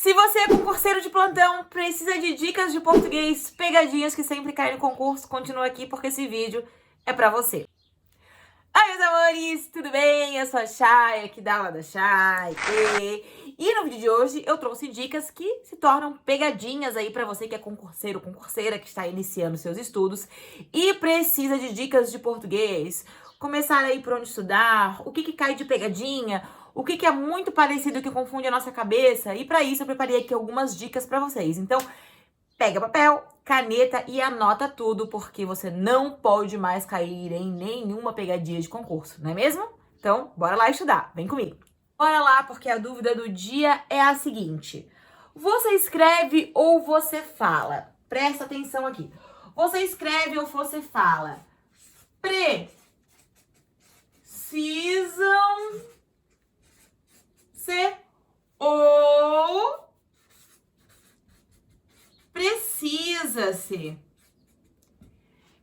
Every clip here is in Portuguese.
Se você é concurseiro de plantão, precisa de dicas de português, pegadinhas que sempre caem no concurso, continua aqui porque esse vídeo é pra você. Oi, meus amores, tudo bem? Eu sou a Chay, aqui da aula da Chay. E no vídeo de hoje eu trouxe dicas que se tornam pegadinhas aí pra você que é concurseiro, concurseira, que está iniciando seus estudos e precisa de dicas de português. Começar aí por onde estudar, o que cai de pegadinha, o que é muito parecido que confunde a nossa cabeça. E pra isso eu preparei aqui algumas dicas pra vocês. Então, pega papel, caneta e anota tudo, porque você não pode mais cair em nenhuma pegadinha de concurso, não é mesmo? Então, bora lá estudar, vem comigo. Bora lá, porque a dúvida do dia é a seguinte. Você escreve ou você fala? Presta atenção aqui. Você escreve ou você fala? Precisam ser ou precisa-se.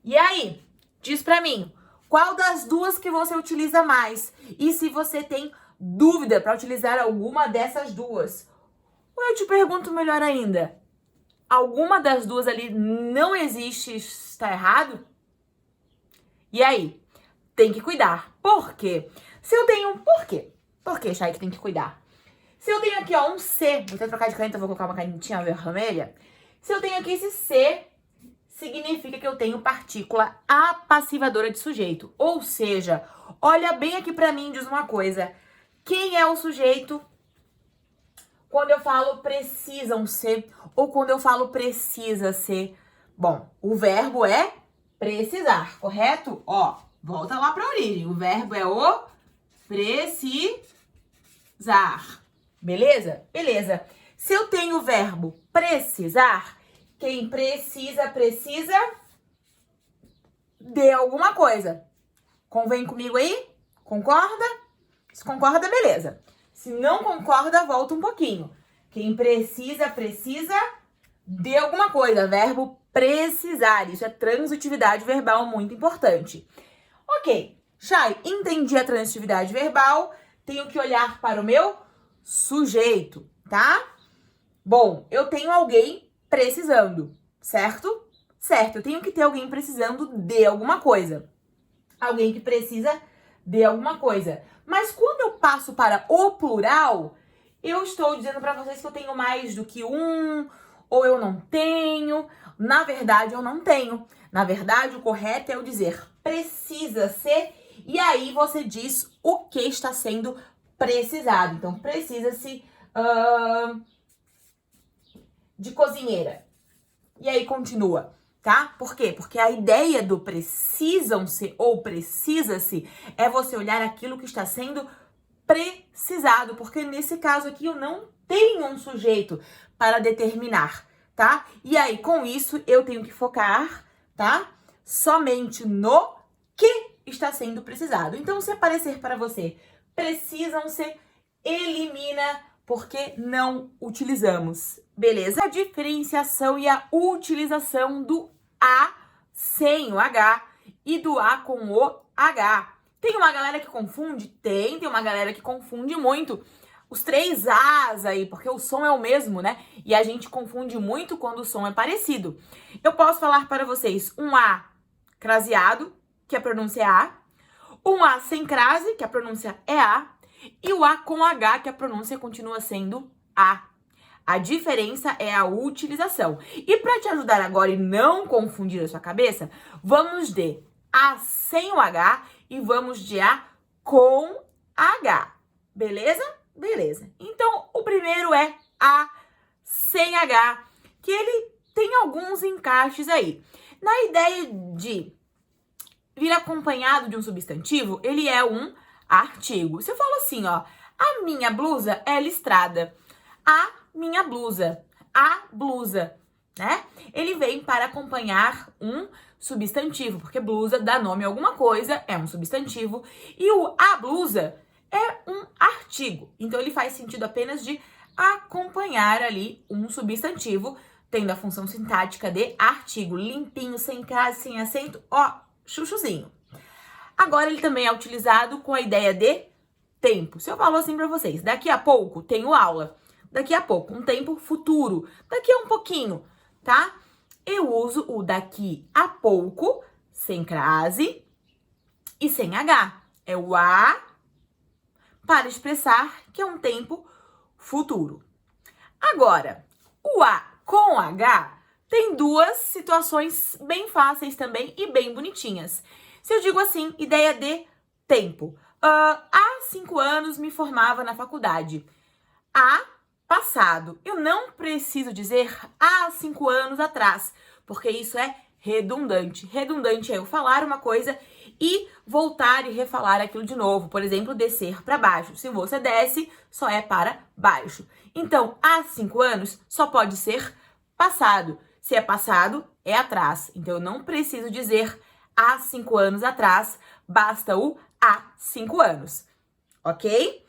E aí, diz pra mim, qual das duas que você utiliza mais? E se você tem dúvida para utilizar alguma dessas duas? Ou eu te pergunto melhor ainda, alguma das duas ali não existe, está errado? E aí, tem que cuidar. Por quê? Se eu tenho um porquê. Por que, Chay, que tem que cuidar? Se eu tenho aqui, ó, um C, vou até trocar de caneta, vou colocar uma canetinha vermelha. Se eu tenho aqui esse C, significa que eu tenho partícula apassivadora de sujeito. Ou seja, olha bem aqui pra mim e diz uma coisa. Quem é o sujeito quando eu falo precisam ser ou quando eu falo precisa ser? Bom, o verbo é precisar, correto? Ó, volta lá pra origem. O verbo é o precisar. Beleza? Beleza. Se eu tenho o verbo precisar, quem precisa de alguma coisa. Convém comigo aí? Concorda? Se concorda, beleza. Se não concorda, volta um pouquinho. Quem precisa de alguma coisa. Verbo precisar. Isso é transitividade verbal muito importante. Ok. Chay, entendi a transitividade verbal. Tenho que olhar para o meu sujeito, tá? Bom, eu tenho alguém precisando, certo? Certo, eu tenho que ter alguém precisando de alguma coisa. Alguém que precisa de alguma coisa. Mas quando eu passo para o plural, eu estou dizendo para vocês que eu tenho mais do que um, ou eu não tenho. Na verdade, eu não tenho. Na verdade, o correto é eu dizer precisa ser, e aí você diz o que está sendo precisado. Então, precisa-se de cozinheira. E aí continua, tá? Por quê? Porque a ideia do precisam-se ou precisa-se é você olhar aquilo que está sendo precisado, porque nesse caso aqui eu não tenho um sujeito para determinar, tá? E aí, com isso, eu tenho que focar, tá? Somente no que está sendo precisado. Então, se aparecer para você precisam-se, elimina, porque não utilizamos, beleza? A diferenciação e a utilização do A sem o H e do A com o H. Tem uma galera que confunde? Tem uma galera que confunde muito. Os três As aí, porque o som é o mesmo, né? E a gente confunde muito quando o som é parecido. Eu posso falar para vocês um A craseado, que a pronúncia é A, um A sem crase, que a pronúncia é A, e o A com H, que a pronúncia continua sendo A. A diferença é a utilização. E para te ajudar agora e não confundir a sua cabeça, vamos de A sem o H e vamos de A com H. Beleza? Beleza. Então, o primeiro é A sem H, que ele tem alguns encaixes aí. Na ideia de vir acompanhado de um substantivo, ele é um artigo. Se eu falo assim, ó, a minha blusa é listrada. A minha blusa. A blusa, né? Ele vem para acompanhar um substantivo, porque blusa dá nome a alguma coisa, é um substantivo. E o a blusa é um artigo. Então, ele faz sentido apenas de acompanhar ali um substantivo, tendo a função sintática de artigo. Limpinho, sem crase, sem acento, ó, chuchuzinho. Agora, ele também é utilizado com a ideia de tempo. Se eu falo assim pra vocês, daqui a pouco tenho aula. daqui a pouco, um tempo futuro, daqui a um pouquinho, tá? Eu uso o daqui a pouco, sem crase e sem H. É o a para expressar que é um tempo futuro. Agora, o a com H tem duas situações bem fáceis também e bem bonitinhas. Se eu digo assim, ideia de tempo. Há 5 anos me formava na faculdade. Há passado. Eu não preciso dizer há 5 anos atrás, porque isso é redundante. Redundante é eu falar uma coisa e voltar e refalar aquilo de novo. Por exemplo, descer para baixo. Se você desce, só é para baixo. Então, há 5 anos só pode ser passado. Se é passado, é atrás. Então, eu não preciso dizer há 5 anos atrás, basta o há 5 anos. Ok?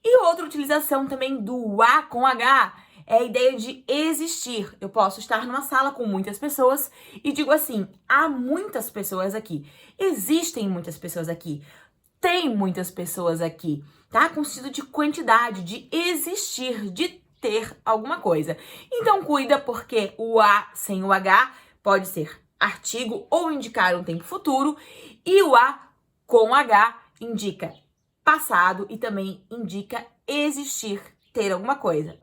E outra utilização também do A com H é a ideia de existir. Eu posso estar numa sala com muitas pessoas e digo assim, há muitas pessoas aqui. Existem muitas pessoas aqui. Tem muitas pessoas aqui, tá? Com sentido de quantidade, de existir, de ter alguma coisa. Então cuida porque o A sem o H pode ser artigo ou indicar um tempo futuro e o A com H indica passado e também indica existir, ter alguma coisa.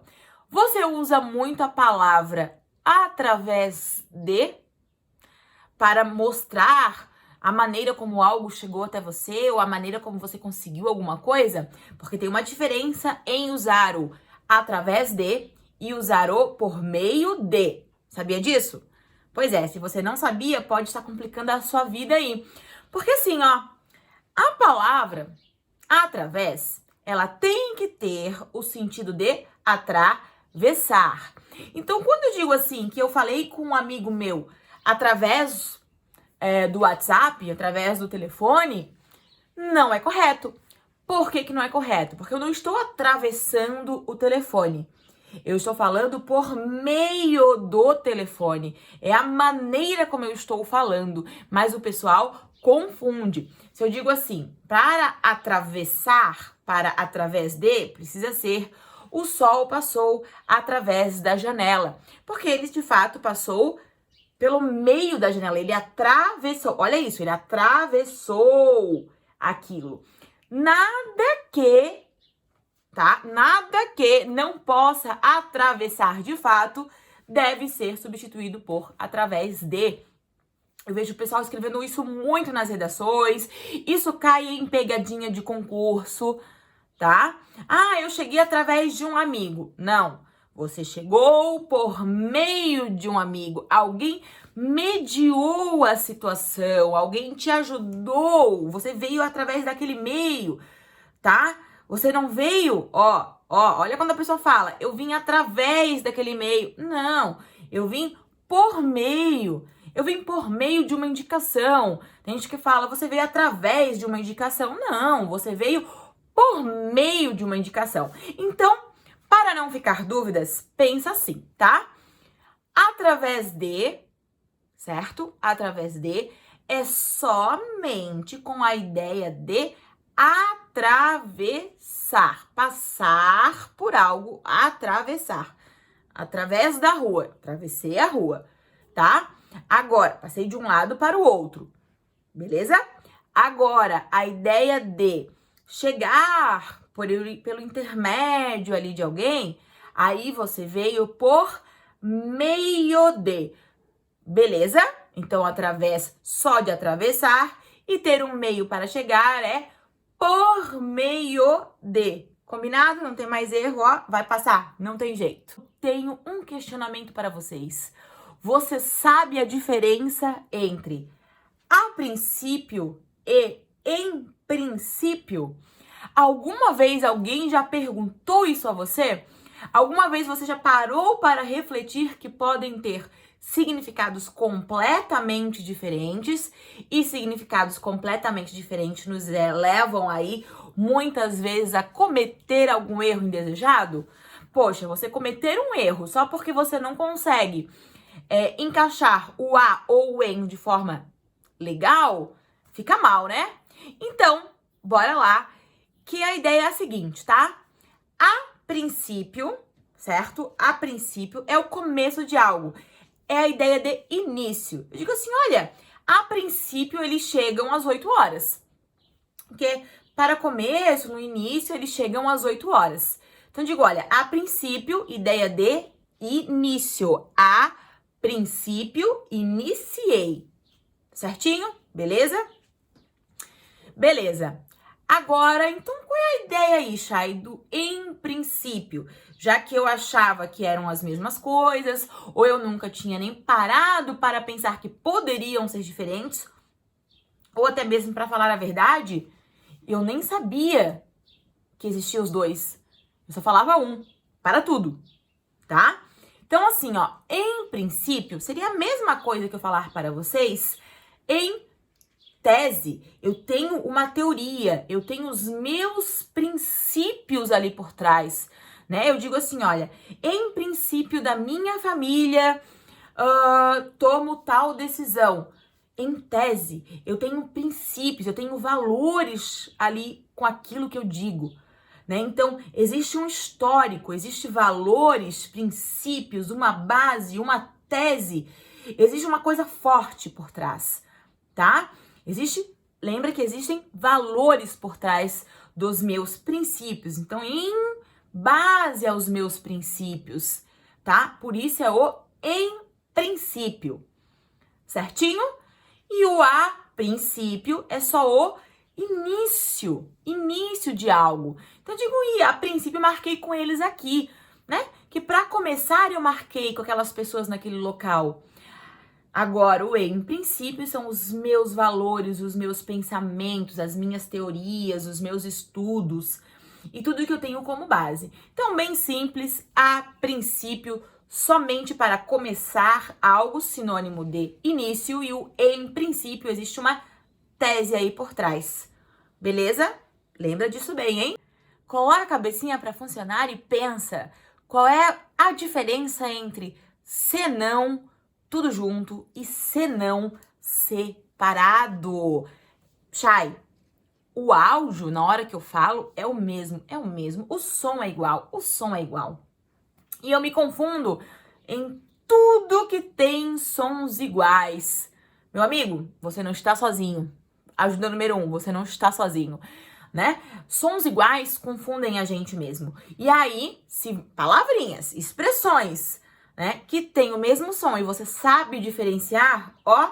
Você usa muito a palavra através de para mostrar a maneira como algo chegou até você ou a maneira como você conseguiu alguma coisa? Porque tem uma diferença em usar o através de e usar o por meio de. Sabia disso? Pois é, se você não sabia, pode estar complicando a sua vida aí. Porque assim, ó, a palavra através, ela tem que ter o sentido de atravessar. Então, quando eu digo assim, que eu falei com um amigo meu através do WhatsApp, através do telefone, não é correto. Por que não é correto? Porque eu não estou atravessando o telefone. Eu estou falando por meio do telefone. É a maneira como eu estou falando. Mas o pessoal confunde. Se eu digo assim, para atravessar, para através de, precisa ser o sol passou através da janela. Porque ele, de fato, passou pelo meio da janela. Ele atravessou. Olha isso, ele atravessou aquilo. Nada que, tá? Nada que não possa atravessar de fato deve ser substituído por através de. Eu vejo o pessoal escrevendo isso muito nas redações. Isso cai em pegadinha de concurso, tá? Ah, eu cheguei através de um amigo. Não. Você chegou por meio de um amigo. Alguém mediou a situação. Alguém te ajudou. Você veio através daquele meio, tá? Você não veio, olha quando a pessoa fala, eu vim através daquele meio. Não, eu vim por meio. Eu vim por meio de uma indicação. Tem gente que fala, você veio através de uma indicação. Não, você veio por meio de uma indicação. Então, para não ficar dúvidas, pensa assim, tá? Através de, certo? Através de é somente com a ideia de atravessar, passar por algo, atravessar. Através da rua, atravessei a rua, tá? Agora, passei de um lado para o outro, beleza? Agora, a ideia de chegar pelo intermédio ali de alguém, aí você veio por meio de, beleza? Então, através só de atravessar e ter um meio para chegar é por meio de. Combinado? Não tem mais erro, ó, vai passar, não tem jeito. Tenho um questionamento para vocês. Você sabe a diferença entre a princípio e em princípio? Alguma vez alguém já perguntou isso a você? Alguma vez você já parou para refletir que podem ter significados completamente diferentes e significados completamente diferentes nos levam aí muitas vezes a cometer algum erro indesejado? Poxa, você cometer um erro só porque você não consegue encaixar o a ou o em de forma legal, fica mal, né? Então, bora lá, que a ideia é a seguinte, tá? A princípio, certo? A princípio é o começo de algo. É a ideia de início. Eu digo assim, olha, a princípio eles chegam às 8 horas. Porque para começo, no início, eles chegam às 8 horas. Então, eu digo, olha, a princípio, ideia de início. A princípio, iniciei. Certinho? Beleza? Beleza. Agora, então, qual é a ideia aí, Chay, do em princípio? Já que eu achava que eram as mesmas coisas, ou eu nunca tinha nem parado para pensar que poderiam ser diferentes, ou até mesmo, para falar a verdade, eu nem sabia que existiam os dois. Eu só falava um, para tudo, tá? Então, assim, ó, em princípio, seria a mesma coisa que eu falar para vocês em tese. Eu tenho uma teoria, eu tenho os meus princípios ali por trás, né? Eu digo assim, olha, em princípio da minha família, tomo tal decisão. Em tese, eu tenho princípios, eu tenho valores ali com aquilo que eu digo, né? Então, existe um histórico, existe valores, princípios, uma base, uma tese, existe uma coisa forte por trás, tá? Lembra que existem valores por trás dos meus princípios. Então, em base aos meus princípios, tá? Por isso é o em princípio, certinho? E o a princípio é só o início de algo. Então, eu digo, e a princípio marquei com eles aqui, né? Que para começar eu marquei com aquelas pessoas naquele local. Agora, o em princípio são os meus valores, os meus pensamentos, as minhas teorias, os meus estudos e tudo que eu tenho como base. Então, bem simples, a princípio, somente para começar algo, sinônimo de início, e o em princípio existe uma tese aí por trás. Beleza? Lembra disso bem, hein? Coloca a cabecinha para funcionar e pensa qual é a diferença entre senão, tudo junto, e senão separado. Chay, o áudio, na hora que eu falo, é o mesmo. O som é igual. E eu me confundo em tudo que tem sons iguais. Meu amigo, você não está sozinho. Ajuda número 1, você não está sozinho, né? Sons iguais confundem a gente mesmo. E aí, se palavrinhas, expressões, né, que tem o mesmo som e você sabe diferenciar, ó,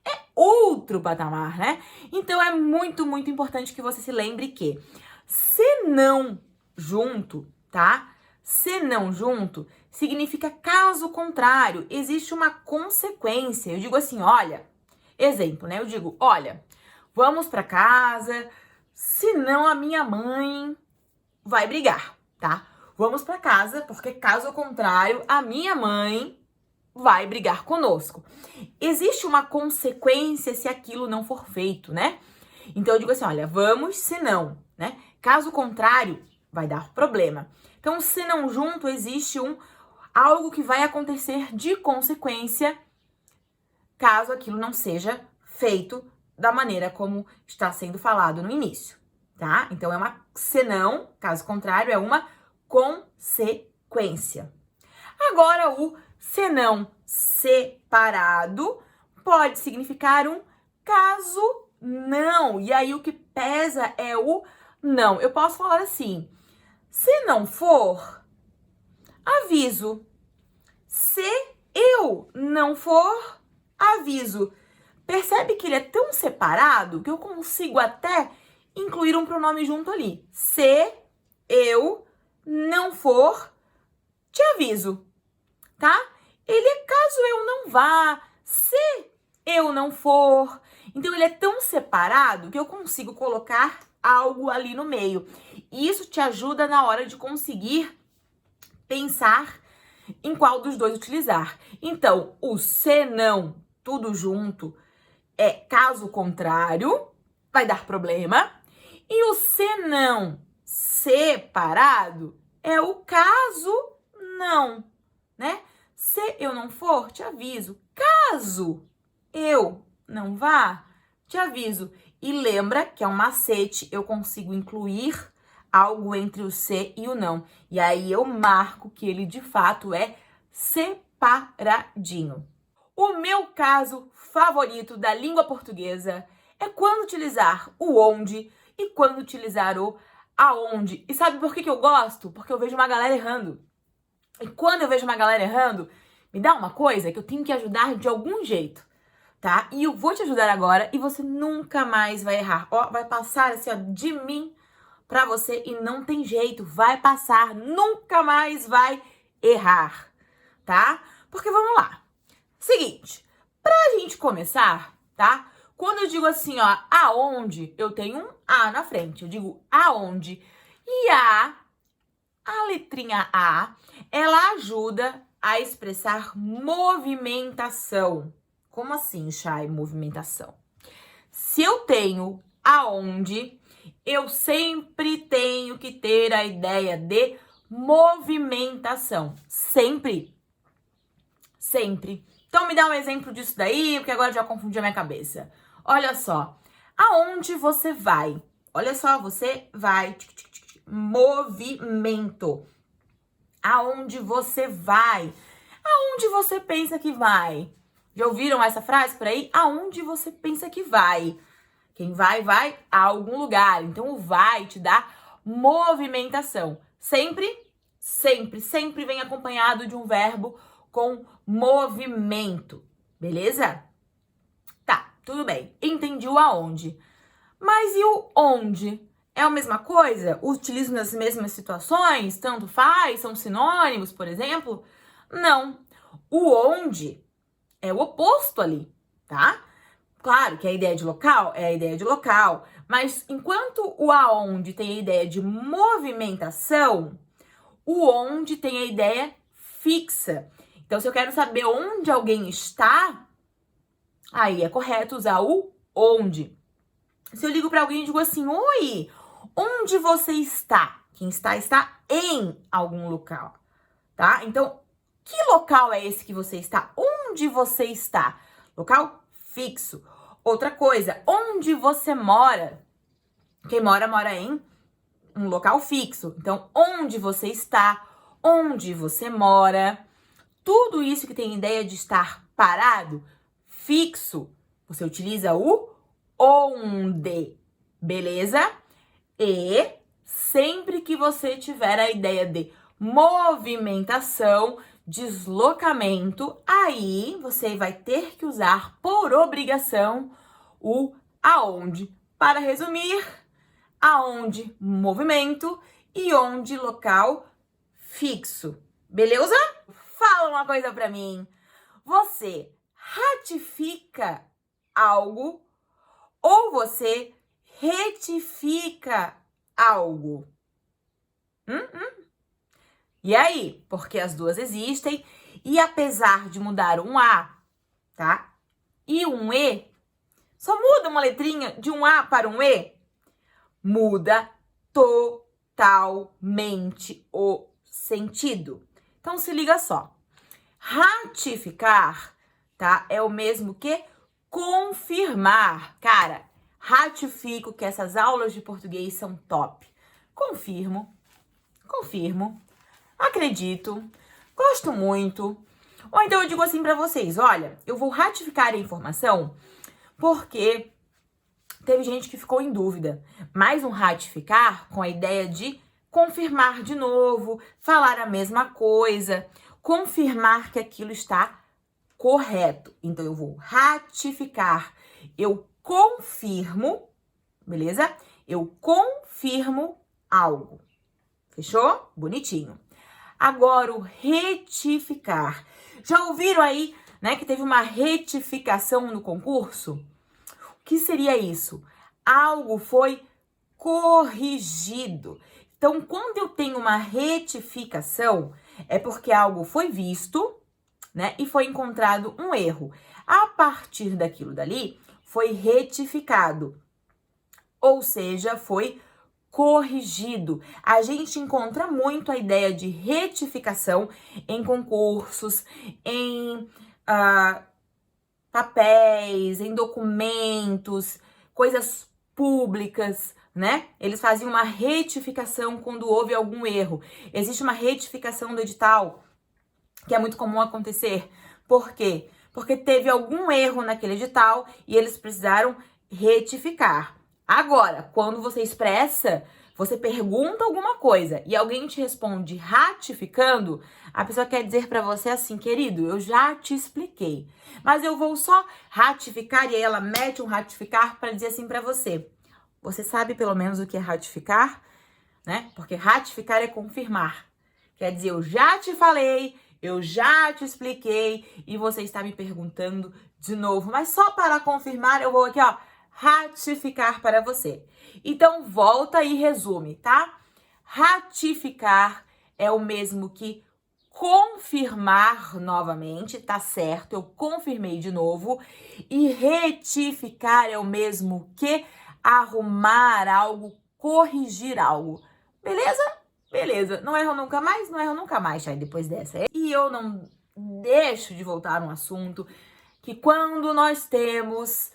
é outro patamar, né? Então é muito, muito importante que você se lembre que senão junto, tá? Senão junto significa caso contrário, existe uma consequência. Eu digo assim, olha, exemplo, né? Eu digo, olha, vamos para casa, senão a minha mãe vai brigar, tá? Vamos para casa, porque caso contrário, a minha mãe vai brigar conosco. Existe uma consequência se aquilo não for feito, né? Então eu digo assim, olha, vamos, senão, né? Caso contrário, vai dar problema. Então, se não junto, existe algo que vai acontecer de consequência caso aquilo não seja feito da maneira como está sendo falado no início, tá? Então, é uma senão, caso contrário, é uma consequência. Agora, o senão separado pode significar um caso não. E aí, o que pesa é o não. Eu posso falar assim, se não for, aviso. Se eu não for, aviso. Percebe que ele é tão separado que eu consigo até incluir um pronome junto ali. Se eu não for, te aviso, tá? Ele é caso eu não vá, se eu não for. Então, ele é tão separado que eu consigo colocar algo ali no meio. E isso te ajuda na hora de conseguir pensar em qual dos dois utilizar. Então, o senão, tudo junto, é caso contrário, vai dar problema. E o senão separado é o caso não, né? Se eu não for, te aviso. Caso eu não vá, te aviso. E lembra que é um macete, eu consigo incluir algo entre o se e o não. E aí eu marco que ele de fato é separadinho. O meu caso favorito da língua portuguesa é quando utilizar o onde e quando utilizar o aonde. E sabe por que eu gosto? Porque eu vejo uma galera errando. E quando eu vejo uma galera errando, me dá uma coisa que eu tenho que ajudar de algum jeito, tá? E eu vou te ajudar agora e você nunca mais vai errar. Ó, vai passar assim, ó, de mim pra você e não tem jeito, vai passar, nunca mais vai errar, tá? Porque vamos lá. Seguinte, pra gente começar, tá? Quando eu digo assim, ó, aonde, eu tenho um A na frente. Eu digo aonde. E a letrinha A, ela ajuda a expressar movimentação. Como assim, Chay, movimentação? Se eu tenho aonde, eu sempre tenho que ter a ideia de movimentação. Sempre. Sempre. Então, me dá um exemplo disso daí, porque agora já confundi a minha cabeça. Olha só. Aonde você vai? Olha só, você vai. Movimento. Aonde você vai? Aonde você pensa que vai? Já ouviram essa frase por aí? Aonde você pensa que vai? Quem vai, vai a algum lugar. Então, o vai te dá movimentação. Sempre, sempre, sempre vem acompanhado de um verbo com movimento. Beleza? Tá, tudo bem. Entendi o aonde. Mas e o onde? É a mesma coisa? Utilizo nas mesmas situações? Tanto faz? São sinônimos, por exemplo? Não. O onde é o oposto ali, tá? Claro que a ideia de local é a ideia de local, mas enquanto o aonde tem a ideia de movimentação, o onde tem a ideia fixa. Então, se eu quero saber onde alguém está, aí é correto usar o onde. Se eu ligo para alguém e digo assim, oi, onde você está? Quem está em algum local, tá? Então, que local é esse que você está? Onde você está? Local fixo. Outra coisa, onde você mora? Quem mora, mora em um local fixo. Então, onde você está? Onde você mora? Tudo isso que tem ideia de estar parado, fixo, você utiliza o onde, beleza? E sempre que você tiver a ideia de movimentação, deslocamento, aí você vai ter que usar por obrigação o aonde. Para resumir, aonde movimento e onde local fixo. Beleza? Fala uma coisa pra mim. Você ratifica algo ou você retifica algo? E aí? Porque as duas existem e apesar de mudar um A, tá? E um E, só muda uma letrinha de um A para um E, muda totalmente o sentido. Então se liga só. Ratificar, tá? É o mesmo que confirmar. Cara, ratifico que essas aulas de português são top. Confirmo, acredito, gosto muito. Ou então eu digo assim pra vocês, olha, eu vou ratificar a informação porque teve gente que ficou em dúvida. Mas um ratificar com a ideia de confirmar de novo, falar a mesma coisa, confirmar que aquilo está correto. Então, eu vou ratificar. Eu confirmo, beleza? Eu confirmo algo. Fechou? Bonitinho. Agora, o retificar. Já ouviram aí, né, que teve uma retificação no concurso? O que seria isso? Algo foi corrigido. Então, quando eu tenho uma retificação, é porque algo foi visto, né, e foi encontrado um erro. A partir daquilo dali, foi retificado. Ou seja, foi corrigido. A gente encontra muito a ideia de retificação em concursos, em papéis, em documentos, coisas públicas, né? Eles faziam uma retificação quando houve algum erro. Existe uma retificação do edital, que é muito comum acontecer. Por quê? Porque teve algum erro naquele edital e eles precisaram retificar. Agora, quando você expressa, você pergunta alguma coisa e alguém te responde ratificando, a pessoa quer dizer para você assim, querido, eu já te expliquei, mas eu vou só ratificar, e aí ela mete um ratificar para dizer assim para você. Você sabe pelo menos o que é ratificar, né? Porque ratificar é confirmar. Quer dizer, eu já te falei, eu já te expliquei e você está me perguntando de novo. Mas só para confirmar, eu vou aqui, ó, ratificar para você. Então, volta e resume, tá? Ratificar é o mesmo que confirmar novamente, tá certo? Eu confirmei de novo. E retificar é o mesmo que arrumar algo, corrigir algo. Beleza? Beleza. Não erro nunca mais? Não erro nunca mais, Chay, depois dessa. E eu não deixo de voltar a um assunto que quando nós temos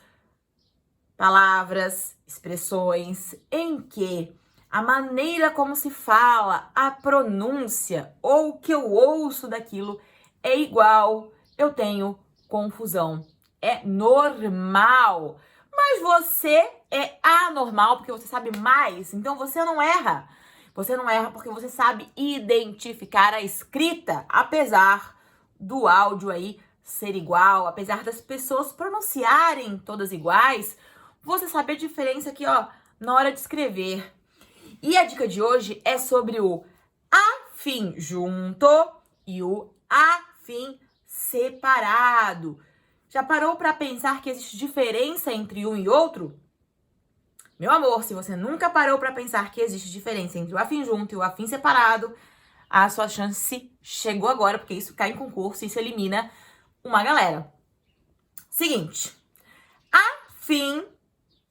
palavras, expressões em que a maneira como se fala, a pronúncia ou o que eu ouço daquilo é igual, eu tenho confusão. É normal. Mas você é anormal porque você sabe mais, então você não erra. Você não erra porque você sabe identificar a escrita, apesar do áudio aí ser igual, apesar das pessoas pronunciarem todas iguais, você sabe a diferença aqui, ó, na hora de escrever. E a dica de hoje é sobre o afim junto e o afim separado. Já parou para pensar que existe diferença entre um e outro? Meu amor, se você nunca parou para pensar que existe diferença entre o afim junto e o afim separado, a sua chance chegou agora, porque isso cai em concurso e isso elimina uma galera. Seguinte, afim,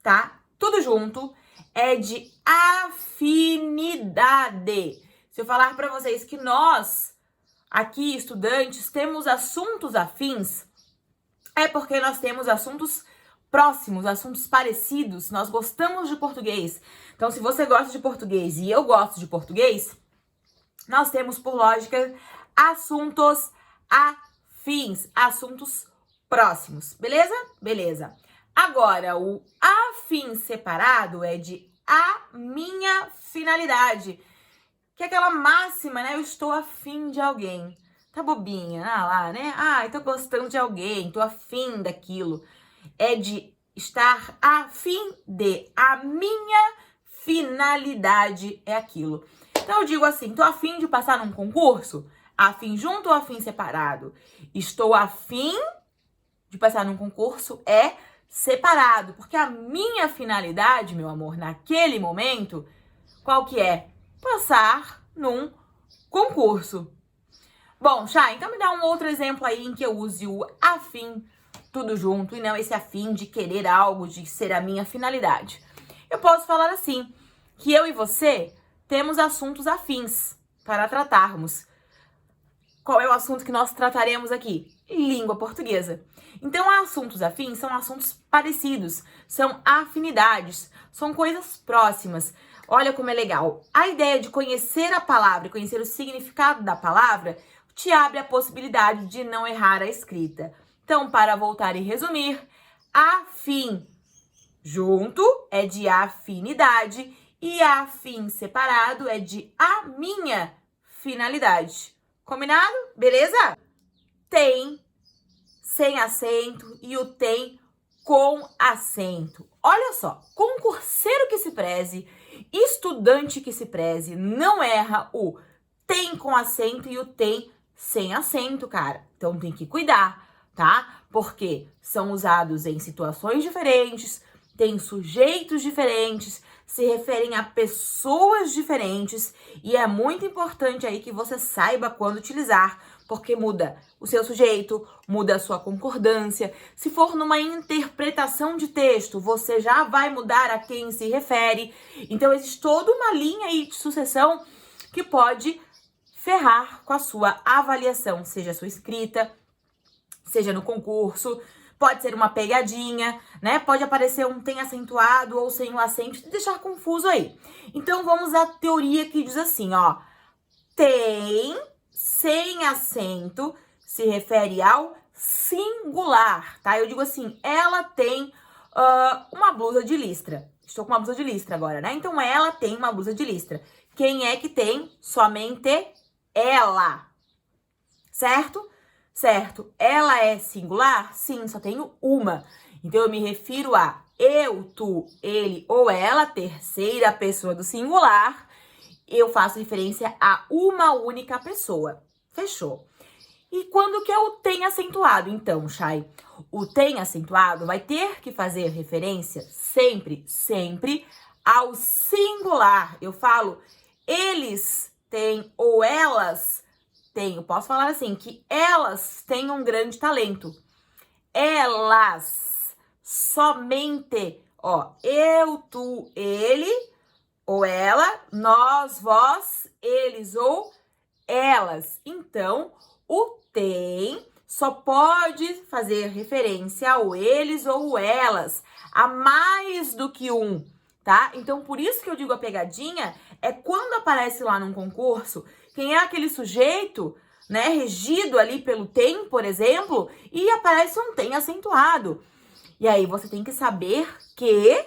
tá? Tudo junto é de afinidade. Se eu falar para vocês que nós, aqui, estudantes, temos assuntos afins, é porque nós temos assuntos próximos, assuntos parecidos, nós gostamos de português. Então, se você gosta de português e eu gosto de português, nós temos, por lógica, assuntos afins, assuntos próximos, beleza? Beleza. Agora, o afim separado é de a minha finalidade, que é aquela máxima, né? Eu estou afim de alguém. Tá bobinha, lá, né? Eu tô gostando de alguém, tô afim daquilo. É de estar afim de. A minha finalidade é aquilo. Então eu digo assim, tô afim de passar num concurso? Afim junto ou afim separado? Estou afim de passar num concurso é separado, porque a minha finalidade, meu amor, naquele momento, qual que é? Passar num concurso. Bom, Chay, então me dá um outro exemplo aí em que eu use o afim tudo junto e não esse afim de querer algo, de ser a minha finalidade. Eu posso falar assim, que eu e você temos assuntos afins para tratarmos. Qual é o assunto que nós trataremos aqui? Língua portuguesa. Então, assuntos afins são assuntos parecidos, são afinidades, são coisas próximas. Olha como é legal. A ideia de conhecer a palavra, conhecer o significado da palavra, te abre a possibilidade de não errar a escrita. Então, para voltar e resumir, afim junto é de afinidade e afim separado é de a minha finalidade. Combinado? Beleza? Tem sem acento e o tem com acento. Olha só, concurseiro que se preze, estudante que se preze, não erra o tem com acento e o tem sem acento, cara. Então tem que cuidar, tá? Porque são usados em situações diferentes, tem sujeitos diferentes, se referem a pessoas diferentes e é muito importante aí que você saiba quando utilizar, porque muda o seu sujeito, muda a sua concordância. Se for numa interpretação de texto, você já vai mudar a quem se refere. Então existe toda uma linha aí de sucessão que pode ferrar com a sua avaliação, seja a sua escrita, seja no concurso. Pode ser uma pegadinha, né? Pode aparecer um tem acentuado ou sem o acento, te deixar confuso aí. Então, vamos à teoria que diz assim, ó. Tem, sem acento, se refere ao singular, tá? Eu digo assim, ela tem uma blusa de listra. Estou com uma blusa de listra agora, né? Então, ela tem uma blusa de listra. Quem é que tem? Somente ela. Certo? Certo. Ela é singular? Sim, só tenho uma. Então, eu me refiro a eu, tu, ele ou ela, terceira pessoa do singular. Eu faço referência a uma única pessoa. Fechou. E quando que é o tem acentuado, então, Chay? O tem acentuado vai ter que fazer referência sempre, sempre ao singular. Eu falo, eles têm ou elas têm. Eu posso falar assim, que elas têm um grande talento. Elas, somente, ó, eu, tu, ele ou ela, nós, vós, eles ou elas. Então, o tem só pode fazer referência ao eles ou elas, a mais do que um, tá? Então, por isso que eu digo a pegadinha é quando aparece lá num concurso, quem é aquele sujeito, né, regido ali pelo tem, por exemplo, e aparece um tem acentuado. E aí você tem que saber que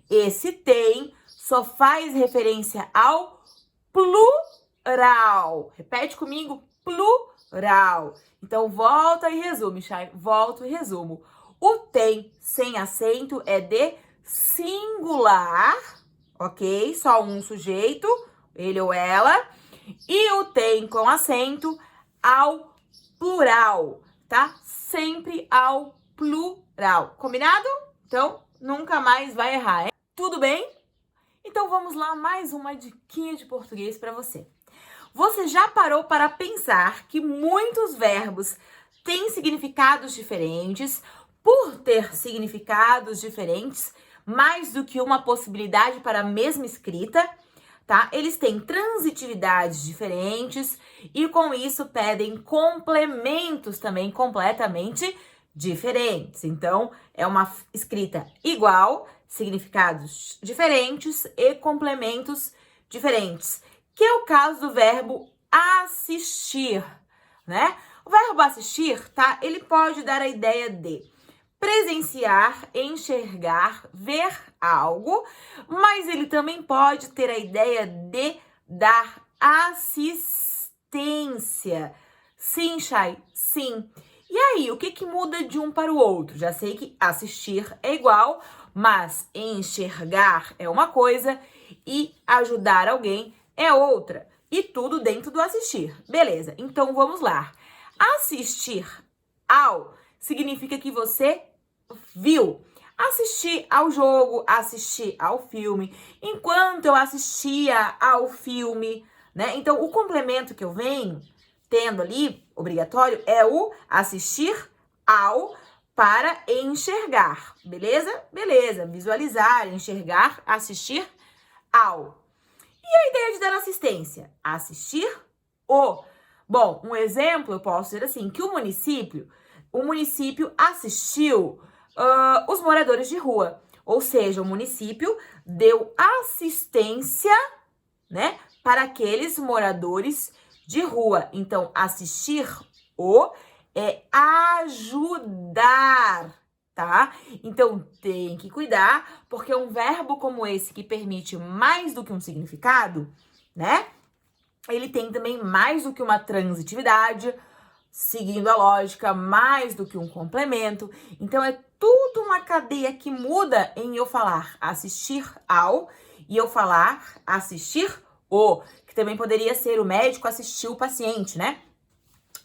esse tem só faz referência ao plural. Repete comigo, plural. Então, volta e resume, Chay. Volto e resumo. O tem sem acento é de singular, ok? Só um sujeito, ele ou ela. E o tem com acento ao plural, tá? Sempre ao plural. Combinado? Então, nunca mais vai errar, hein? Tudo bem? Então, vamos lá, mais uma diquinha de português para você. Você já parou para pensar que muitos verbos têm significados diferentes? Por ter significados diferentes, mais do que uma possibilidade para a mesma escrita, tá? Eles têm transitividades diferentes e com isso pedem complementos também completamente diferentes. Então, é uma escrita igual, significados diferentes e complementos diferentes. Que é o caso do verbo assistir, né? O verbo assistir, tá? Ele pode dar a ideia de presenciar, enxergar, ver algo, mas ele também pode ter a ideia de dar assistência. Sim, Chay, sim. E aí, o que muda de um para o outro? Já sei que assistir é igual, mas enxergar é uma coisa e ajudar alguém é outra. E tudo dentro do assistir. Beleza, então vamos lá. Assistir ao significa que você viu. Assistir ao jogo, assistir ao filme. Enquanto eu assistia ao filme, né? Então, o complemento que eu venho tendo ali, obrigatório, é o assistir ao para enxergar. Beleza? Beleza. Visualizar, enxergar, assistir ao. E a ideia de dar assistência? Assistir o. Bom, um exemplo eu posso dizer assim, que o município assistiu os moradores de rua. Ou seja, o município deu assistência, né, para aqueles moradores de rua. Então, assistir o é ajudar, tá? Então, tem que cuidar, porque um verbo como esse que permite mais do que um significado, né? Ele tem também mais do que uma transitividade, seguindo a lógica, mais do que um complemento. Então, é tudo uma cadeia que muda em eu falar assistir ao e eu falar assistir o, que também poderia ser o médico assistiu o paciente, né?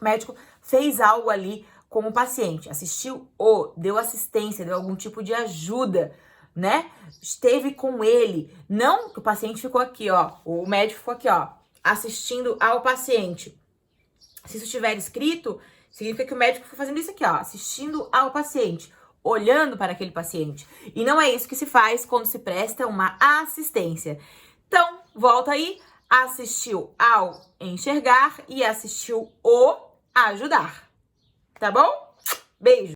O médico fez algo ali com o paciente, assistiu o, deu assistência, deu algum tipo de ajuda, né? Esteve com ele, não que o paciente ficou aqui, ó, o médico ficou aqui, ó, assistindo ao paciente. Se isso estiver escrito, significa que o médico foi fazendo isso aqui, ó, assistindo ao paciente, olhando para aquele paciente. E não é isso que se faz quando se presta uma assistência. Então, volta aí, assistiu ao enxergar e assistiu o ajudar. Tá bom? Beijo!